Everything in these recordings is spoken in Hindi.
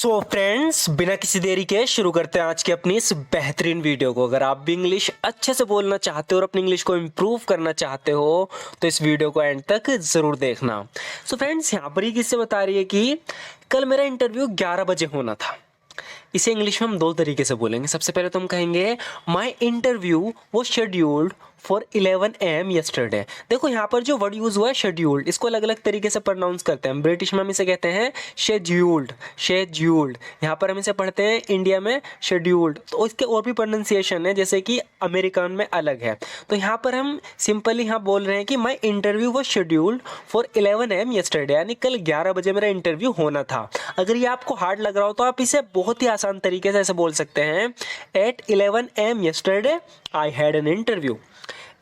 सो फ्रेंड्स, बिना किसी देरी के शुरू करते हैं आज की अपनी इस बेहतरीन वीडियो को। अगर आप भी इंग्लिश अच्छे से बोलना चाहते हो और अपनी इंग्लिश को इम्प्रूव करना चाहते हो तो इस वीडियो को एंड तक ज़रूर देखना। सो फ्रेंड्स, यहाँ पर ही किससे बता रही है कि कल मेरा इंटरव्यू 11 बजे होना था। इसे इंग्लिश में हम दो तरीके से बोलेंगे। सबसे पहले तो हम कहेंगे माई इंटरव्यू वो शेड्यूल्ड फॉर 11 AM यस्टरडे। देखो यहाँ पर जो वर्ड यूज़ हुआ है शेड्यूल्ड, इसको अलग अलग तरीके से प्रोनाउंस करते हैं। ब्रिटिश में हम इसे कहते हैं शेड्यूल्ड, शेड्यूल्ड। यहाँ पर हम इसे पढ़ते हैं इंडिया में शेड्यूल्ड। तो इसके और भी प्रोनाउंसिएशन है, जैसे कि अमेरिकन में अलग है। तो यहाँ पर हम सिंपली यहाँ बोल रहे हैं कि माई इंटरव्यू वो शेड्यूल्ड फॉर 11 AM यस्टरडे, यानी कल 11 बजे मेरा इंटरव्यू होना था। अगर ये आपको हार्ड लग रहा हो तो आप इसे बहुत ही आसान तरीके से ऐसे बोल सकते हैं, at 11 AM yesterday I had an interview.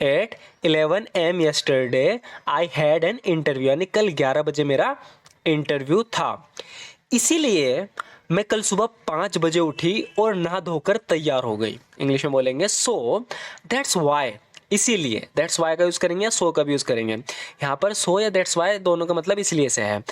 At 11 AM yesterday I had an interview, यानी कल 11 बजे मेरा इंटरव्यू था। इसीलिए मैं कल सुबह 5 बजे उठी और नहा धोकर तैयार हो गई। इंग्लिश में बोलेंगे सो दैट्स वाई, इसीलिए दैट्स वाई का यूज़ करेंगे या सो का भी यूज़ करेंगे। यहाँ पर सो या दैट्स वाई दोनों का मतलब इसलिए से है।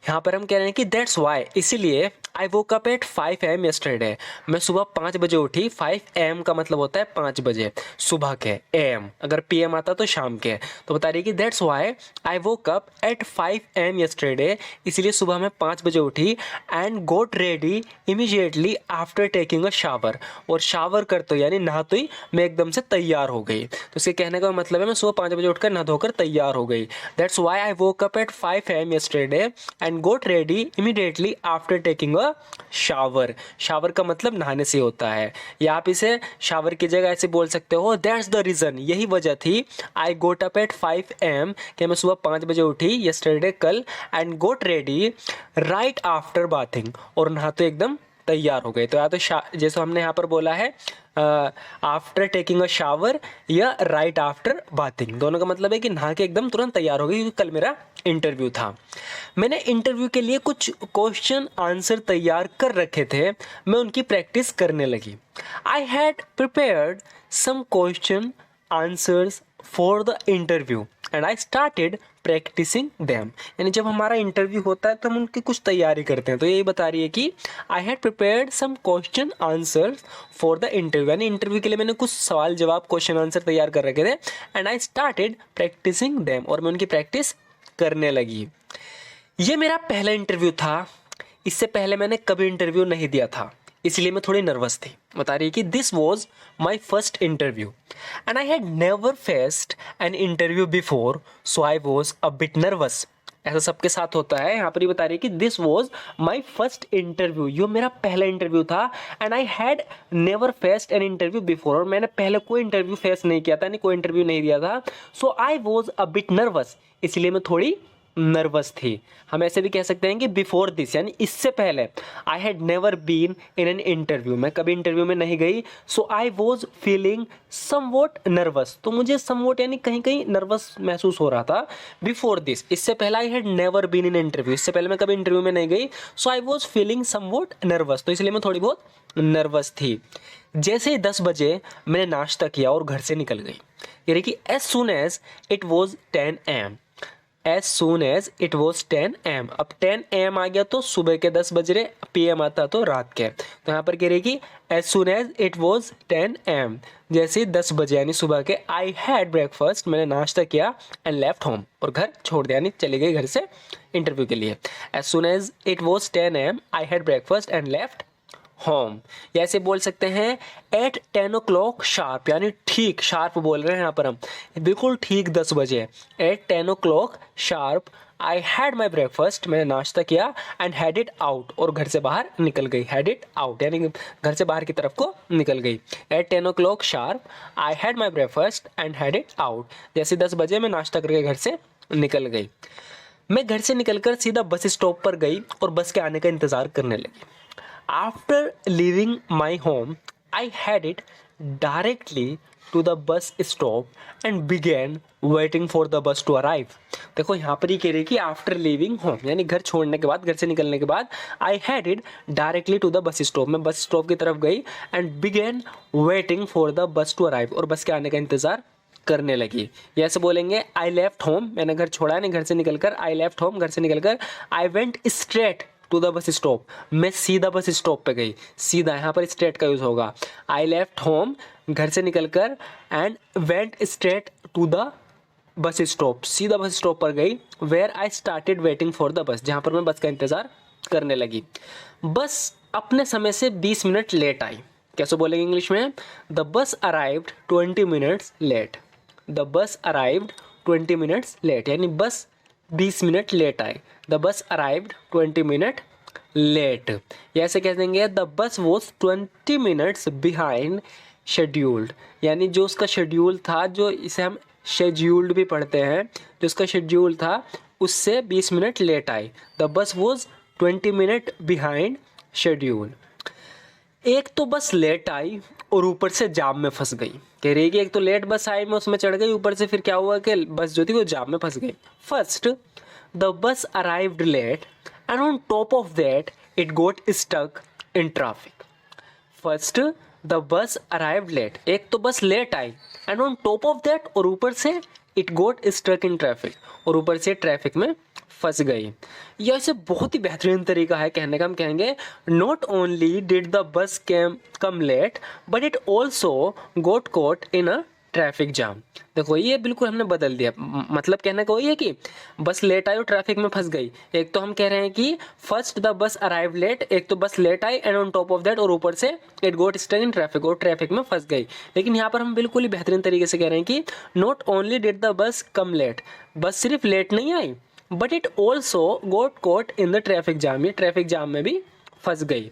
यहाँ पर हम कह रहे हैं कि दैट्स वाई, इसीलिए I woke up at 5 AM yesterday, मैं सुबह 5 बजे उठी। 5 AM का मतलब होता है 5 बजे सुबह के, AM अगर PM आता तो शाम के। तो बता रही है कि that's why I woke up at 5 AM yesterday, इसलिए सुबह मैं 5 बजे उठी। And got ready immediately after taking a shower, और शावर करते हुए यानी नहाते ही मैं एकदम से तैयार हो गई। तो इसके कहने का मतलब है मैं सुबह 5 बजे उठकर नहा धोकर तैयार हो गई। That's why I woke up at 5 AM yesterday and got ready immediately after taking a shower. Shower का मतलब नहाने से होता है, या आप इसे शावर की जगह ऐसे बोल सकते हो, दैट्स द रीज़न, यही वजह थी। आई गोट अप एट 5 AM, कि मैं सुबह 5 बजे उठी यस्टरडे कल। And got ready right after bathing, और नहाते एकदम तैयार हो गए। तो या तो जैसे हमने यहाँ पर बोला है आफ्टर टेकिंग अ शावर या राइट आफ्टर बाथिंग, दोनों का मतलब है कि नहा के एकदम तुरंत तैयार हो गई, क्योंकि कल मेरा इंटरव्यू था। मैंने इंटरव्यू के लिए कुछ क्वेश्चन आंसर तैयार कर रखे थे, मैं उनकी प्रैक्टिस करने लगी। I had prepared some question answers for the interview and I started practicing them. यानी जब हमारा इंटरव्यू होता है तो हम उनकी कुछ तैयारी करते हैं। तो यही बता रही है कि I had prepared some question answers for the interview, यानी इंटरव्यू के लिए मैंने कुछ सवाल जवाब क्वेश्चन आंसर तैयार कर रखे थे। And I started practicing them, और मैं उनकी प्रैक्टिस करने लगी। ये मेरा पहला इंटरव्यू था, इससे पहले मैंने कभी इंटरव्यू नहीं दिया था, इसलिए मैं थोड़ी नर्वस थी। बता रही है कि this was my first interview and I had never faced an interview before, so I was a bit nervous. ऐसा सबके साथ होता है। यहाँ पर ये बता रही है कि this was my first interview, ये मेरा पहला इंटरव्यू था। And I had never faced an interview before, और मैंने पहले कोई इंटरव्यू फेस नहीं किया था, यानी कोई इंटरव्यू नहीं दिया था। So I was a bit nervous, इसलिए मैं थोड़ी नर्वस थी। हम ऐसे भी कह सकते हैं कि बिफोर दिस, यानी इससे पहले। I had never been in an interview, मैं कभी इंटरव्यू में नहीं गई। So I was feeling somewhat nervous, तो मुझे समवॉट यानी कहीं कहीं नर्वस महसूस हो रहा था। बिफोर दिस, इससे पहले I had never been in interview, इससे पहले मैं कभी इंटरव्यू में नहीं गई। So I was feeling somewhat nervous, तो इसलिए मैं थोड़ी बहुत नर्वस थी। जैसे ही 10 बजे मैंने नाश्ता किया और घर से निकल गई, यानी कि as soon as it was 10 AM, as soon as it was 10 AM। अब 10 AM आ गया तो सुबह के 10 बज रहे, PM आता तो रात के। तो यहाँ पर कह रही कि as soon as it was 10 AM, जैसे 10 बजे यानी सुबह के। आई हैड ब्रेकफास्ट, मैंने नाश्ता किया। एंड लेफ्ट होम, और घर छोड़ दिया, यानी चली गई घर से इंटरव्यू के लिए। As soon as it was 10 AM I had breakfast and left home. या ऐसे बोल सकते हैं एट 10 o'clock शार्प, यानी ठीक शार्प बोल रहे हैं यहाँ पर हम, बिल्कुल ठीक 10 बजे। At 10 o'clock sharp I had my breakfast, मैंने नाश्ता किया। एंड हैड इट आउट, और घर से बाहर निकल गई। हैड इट आउट यानी घर से बाहर की तरफ को निकल गई। At 10 o'clock sharp I had my breakfast and had it out, जैसे 10 बजे मैं नाश्ता करके घर से निकल गई। मैं घर से निकलकर सीधा बस स्टॉप पर गई और बस के आने का इंतज़ार करने लगी। After leaving my home, I headed directly to the bus stop and began waiting for the bus to arrive. देखो यहाँ पर ही कह रही है कि आफ्टर लिविंग होम, यानी घर छोड़ने के बाद, घर से निकलने के बाद, I headed directly to the bus stop, मैं बस स्टॉप की तरफ गई। And began waiting for the bus to arrive, और बस के आने का इंतज़ार करने लगी। ये ऐसे बोलेंगे आई लेफ्ट होम, मैंने घर छोड़ा, नहीं घर से निकलकर। आई लेफ्ट होम, घर से निकलकर। I went straight to the bus stop, मैं सीधा बस स्टॉप पे गई, सीधा, यहाँ पर स्ट्रेट का यूज़ होगा। आई लेफ्ट होम, घर से निकलकर, and went straight to the bus stop, सीधा बस स्टॉप पर गई। Where I started waiting for the bus, जहाँ पर मैं बस का इंतज़ार करने लगी। बस अपने समय से 20 मिनट लेट आई। कैसे बोलेंगे इंग्लिश में? The bus arrived 20 minutes late. The bus arrived 20 minutes late, यानी बस 20 मिनट लेट आई। The bus arrived 20 minute late. या ऐसे कह देंगे the bus was 20 minutes behind scheduled, यानी जो उसका शेड्यूल था, जो इसे हम शेड्यूल्ड भी पढ़ते हैं, जो उसका शेड्यूल था उससे 20 मिनट लेट आई। The bus was 20 minute behind schedule. एक तो बस लेट आई और ऊपर से जाम में फंस गई। कह रही है कि एक तो लेट बस आई, मैं उसमें चढ़ गई, ऊपर से फिर क्या हुआ कि बस जो थी वो जाम में फंस गई। First, the bus arrived late and on top of that it got stuck in traffic. First, the bus arrived late, एक तो बस लेट आई, and on top of that, और ऊपर से it got stuck in traffic, और ऊपर से ट्रैफिक में फंस गई। यह इसे बहुत ही बेहतरीन तरीका है कहने का। हम कहेंगे not only did the bus come late but it also got caught in a traffic jam. देखो ये बिल्कुल हमने बदल दिया, मतलब कहने का वही है कि बस लेट आई और ट्रैफिक में फंस गई। एक तो हम कह रहे हैं कि first the bus arrive late, एक तो बस लेट आई and on top of that, और ऊपर से it got stuck in traffic, और ट्रैफिक में फंस गई। लेकिन यहाँ पर हम बिल्कुल ही बेहतरीन तरीके से कह रहे हैं कि not only did the bus come late, बस सिर्फ लेट नहीं आई, but it also got caught in the traffic jam, ये ट्रैफिक जाम में भी फंस गई।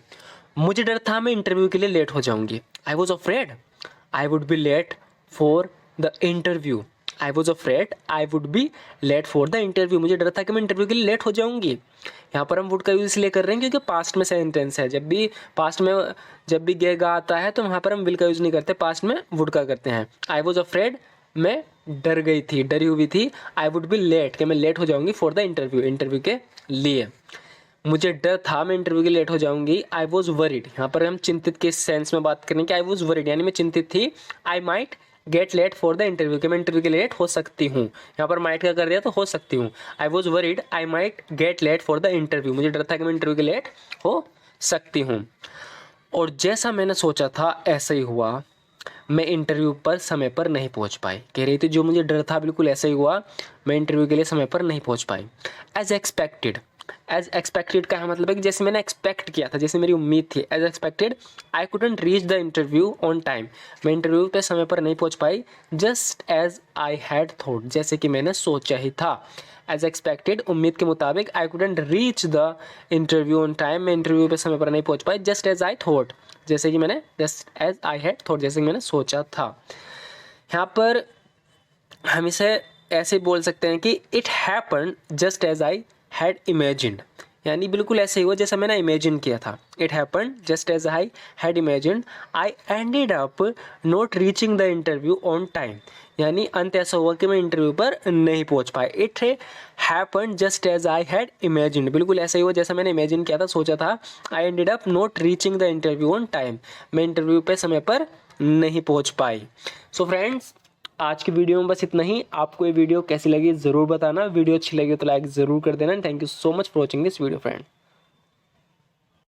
मुझे डर था मैं इंटरव्यू के लिए लेट हो जाऊंगी। I was afraid I would be late for the interview. I was afraid I would be late for the interview, मुझे डर था कि मैं इंटरव्यू के लिए लेट हो जाऊंगी। यहाँ पर हम वुड का यूज इसलिए कर रहे हैं क्योंकि पास्ट में सेंटेंस है। जब भी पास्ट में जब भी गेगा आता है तो वहाँ पर हम विल का यूज नहीं करते, पास्ट में वुड का करते हैं। आई वॉज अफ्रेड, मैं डर गई थी, डरी हुई थी। आई वुड बी लेट, कि मैं लेट हो जाऊंगी फॉर द इंटरव्यू, इंटरव्यू के लिए। मुझे डर था मैं इंटरव्यू के लिए लेट हो जाऊंगी। आई वॉज वरीड, यहाँ पर हम चिंतित के सेंस में बात करें कि आई वॉज वरीड यानी मैं चिंतित थी। I might get late for the interview, कि मैं इंटरव्यू के लिए लेट हो सकती हूँ। यहाँ पर माइट का कर दिया तो हो सकती हूँ। I was worried I might get late for the interview, मुझे डर था कि मैं इंटरव्यू के लेट हो सकती हूँ। और जैसा मैंने सोचा था ऐसा ही हुआ, मैं इंटरव्यू पर समय पर नहीं पहुंच पाई। कह रही थी जो मुझे डर था बिल्कुल ऐसा ही हुआ, मैं इंटरव्यू के लिए समय पर नहीं पहुंच पाई। एज एक्सपेक्टेड, एज एक्सपेक्टेड का मतलब है कि जैसे मैंने एक्सपेक्ट किया था, जैसे मेरी उम्मीद थी। As expected I couldn't reach the interview on time, मैं इंटरव्यू पे समय पर नहीं पहुंच पाई। Just as I had thought, जैसे कि मैंने सोचा ही था। एज एक्सपेक्टेड, उम्मीद के मुताबिक। I couldn't reach the interview on time, मैं इंटरव्यू पे समय पर नहीं पहुंच पाई। जस्ट एज आई थॉट, जैसे कि मैंने, just as I had thought, जैसे कि मैंने सोचा था। यहाँ पर हम इसे ऐसे बोल सकते हैं कि it happen just as I had imagined, यानी बिल्कुल ऐसे ही हुआ जैसा मैंने इमेजिन किया था। It happen just as I had imagined. I ended up not reaching the interview on time, यानी अंत ऐसा हुआ कि मैं इंटरव्यू पर नहीं पहुंच पाया। It happen just as I had imagined, बिल्कुल ऐसा ही हुआ जैसा मैंने इमेजिन किया था, सोचा था। आई ended up not reaching the interview on time, मैं इंटरव्यू पे समय पर नहीं पहुंच पाई। सो फ्रेंड्स, आज की वीडियो में बस इतना ही। आपको ये वीडियो कैसी लगी ज़रूर बताना। वीडियो अच्छी लगी तो लाइक ज़रूर कर देना। Thank you so much for watching this video friend.